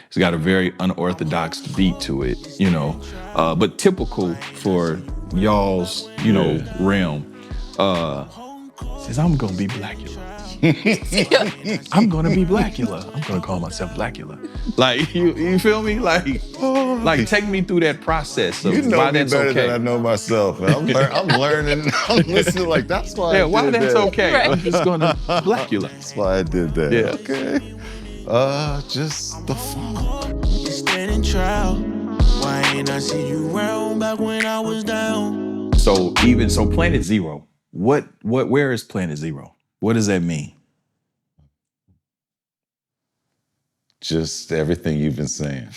It's got a very unorthodox beat to it, but typical for y'all's, realm. Says, I'm gonna be Blackula. I'm gonna be Blackula. I'm gonna call myself Blackula. Like, you feel me? Like take me through that process of you know why me that's better okay. than I know myself. I'm learning. I'm listening. Like that's why. Yeah, I why did that's that. okay. Right. I'm just gonna Blackula. That's why I did that. Yeah. Okay. Just the funk. Standing trial. Why ain't I see you round back when I was down? So Planet Zero. Where is Planet Zero? What does that mean? Just everything you've been saying.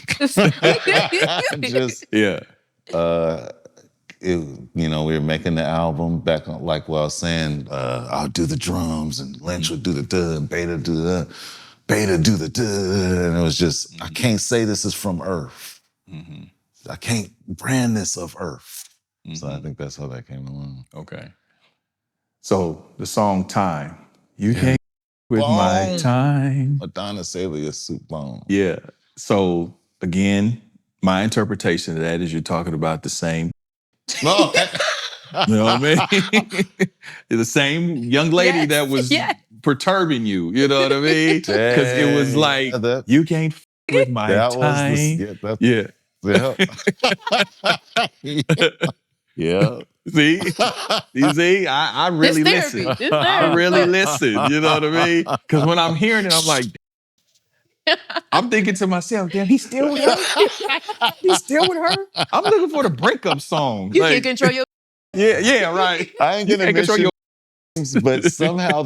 Just Yeah. we were making the album back on, like what I was saying, I'll do the drums and Lynch would do the duh and Beta do the duh. And it was just, I can't say this is from Earth. Mm-hmm. I can't brand this of Earth. Mm-hmm. So I think that's how that came along. Okay. So the song Time. You can't with my time. Madonna Celia Soup Bone. Yeah. So again, my interpretation of that is you're talking about the same. No. You know what I mean? The same young lady that was perturbing you. You know what I mean? Because it was like, you can't with my time. Yeah. Yeah. See? You see? I really listen. I really listen. You know what I mean? Because when I'm hearing it, I'm like, I'm thinking to myself, damn, he's still with her? He's still with her? I'm looking for the breakup song. You can control your... Yeah, right. I ain't gonna mention your but somehow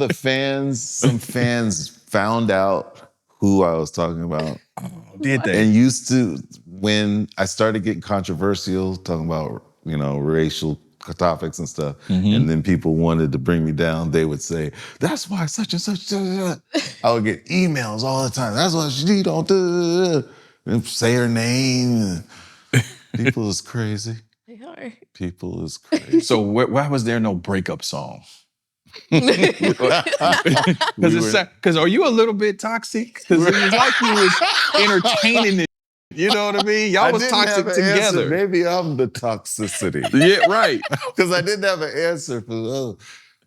some fans found out who I was talking about. Oh, did they? And used to, when I started getting controversial, talking about, racial topics and stuff, and then people wanted to bring me down, they would say, that's why such and such. I would get emails all the time. That's why she don't do. And say her name. People is crazy. They are. People is crazy. So why was there no breakup song? Because are you a little bit toxic? Because it was like you was entertaining it. You know what I mean? Y'all was toxic together. Answer. Maybe I'm the toxicity. Yeah, right. Because I didn't have an answer for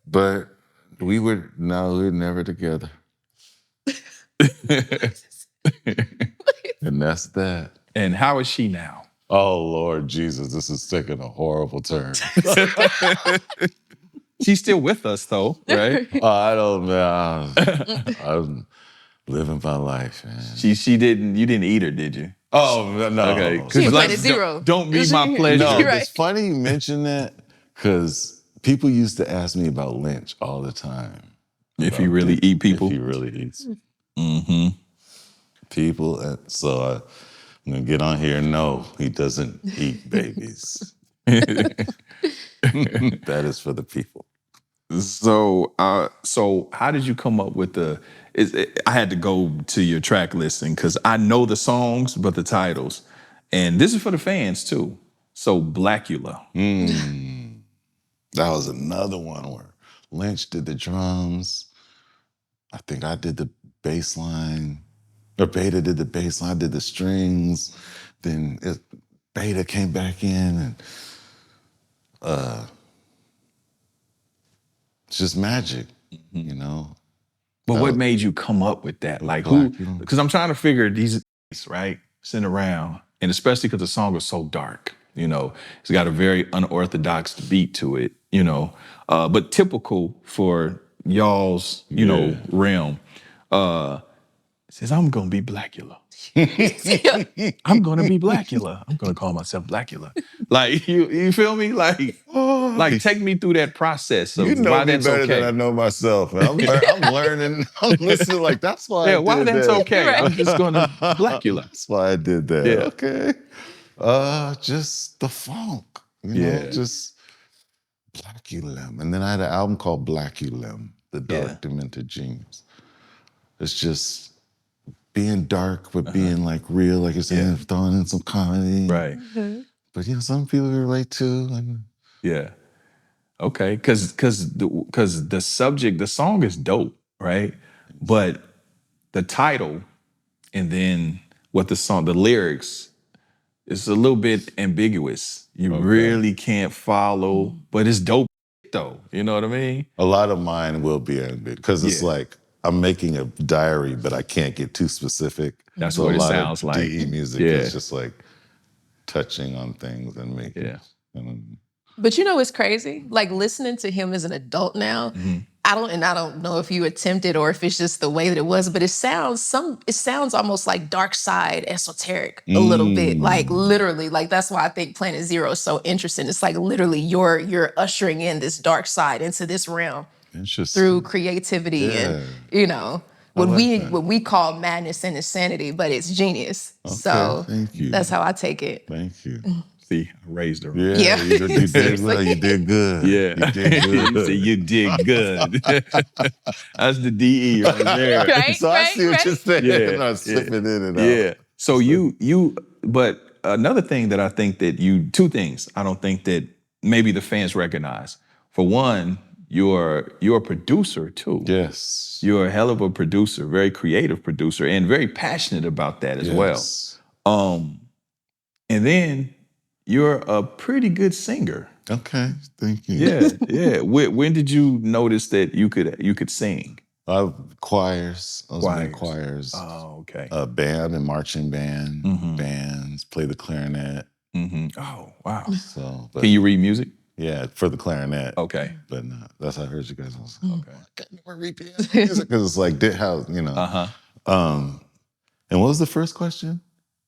but we were never together. And that's that. And how is she now? Oh, Lord Jesus, this is taking a horrible turn. She's still with us, though, right? I don't know. I'm living my life, man. You didn't eat her, did you? Oh, no. Okay. She Planet Zero. Don't be my pleasure. No, Right. it's funny you mention that because people used to ask me about Lynch all the time. If he really eat people? If he really eats Mm-hmm. people. So I'm going to get on here. No, he doesn't eat babies. That is for the people. So how did you come up with I had to go to your track listing because I know the songs, but the titles. And this is for the fans, too. So Blackula. That was another one where Lynch did the drums. I think I did the bass line. Or Beta did the bass line, I did the strings. Then Beta came back in and it's just magic, But what made you come up with that? Like who? Because I'm trying to figure these, right? Sitting around, and especially because the song was so dark, it's got a very unorthodox beat to it, but typical for y'all's, realm. Says, I'm gonna be Blackula. I'm gonna be Blackula. I'm gonna call myself Blackula. Like you feel me? Like take me through that process of you know why me that's better okay. than I know myself. I'm learning. I'm listening. Like that's why. Yeah, I why did that's that. okay. Right. I'm just gonna Blackula. That's why I did that. Yeah. Okay. Just the funk. Just Blackula. And then I had an album called Blackula, The Dark Demented Genius. It's just being dark, but being like real, like you're saying, throwing in some comedy. Right. But some people relate to. And yeah. Okay. Cause the subject, the song is dope, right? But the title and then what the lyrics, it's a little bit ambiguous. You really can't follow, but it's dope though. You know what I mean? A lot of mine will be ambiguous because it's like I'm making a diary, but I can't get too specific. That's so what a it lot sounds of like. DE music is just like touching on things and making. But you know what's crazy? Like listening to him as an adult now, I don't know if you attempted or if it's just the way that it was, but it sounds almost like dark side esoteric a little bit. Like literally, like that's why I think Planet Zero is so interesting. It's like literally you're ushering in this dark side into this realm through creativity and you know what we call madness and insanity, but it's genius. So thank you. that's how I take it. Thank you. See, I raised her. Yeah. You did well. You did good. Yeah. You did good. You did good. That's the DE right there. Right, So I see what you're saying. Yeah, I'm not slipping in and out. Yeah. So but another thing that I think that two things I don't think that maybe the fans recognize. For one, you're a producer too. Yes. You're a hell of a producer, very creative producer, and very passionate about that as well. And then you're a pretty good singer. Okay, thank you. Yeah. When did you notice that you could sing? Choirs. I was in choirs. Oh, okay. A band and marching band, bands, play the clarinet. Oh, wow. So, can you read music? Yeah, for the clarinet. Okay. But no, that's how I heard you guys. I was like, okay. I can't never read piano music because it's like how, you know. And what was the first question?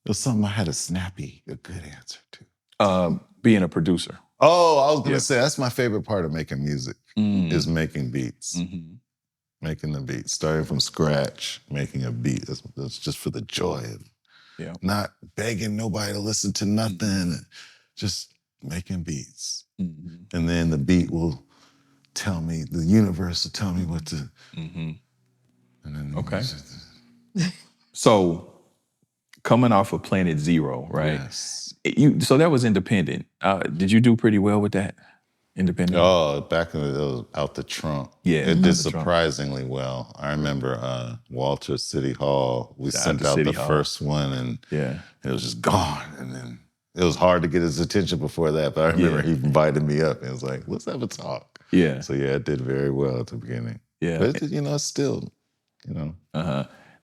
It was something I had a good answer to. Being a producer. Oh, I was gonna say that's my favorite part of making music is making beats. Making the beat, starting from scratch, making a beat. That's just for the joy of not begging nobody to listen to nothing, just making beats. And then the beat will tell me, the universe will tell me what to. And then So coming off of Planet Zero, right? Yes. So that was independent. Did you do pretty well with that? Independent? Oh, back in it was out the trunk. Yeah, it did surprisingly well. I remember Walter City Hall. We sent out the first one, and it was just gone. And then it was hard to get his attention before that. But I remember he invited me up, and it was like, "Let's have a talk." Yeah. So it did very well at the beginning. Yeah. But it's still,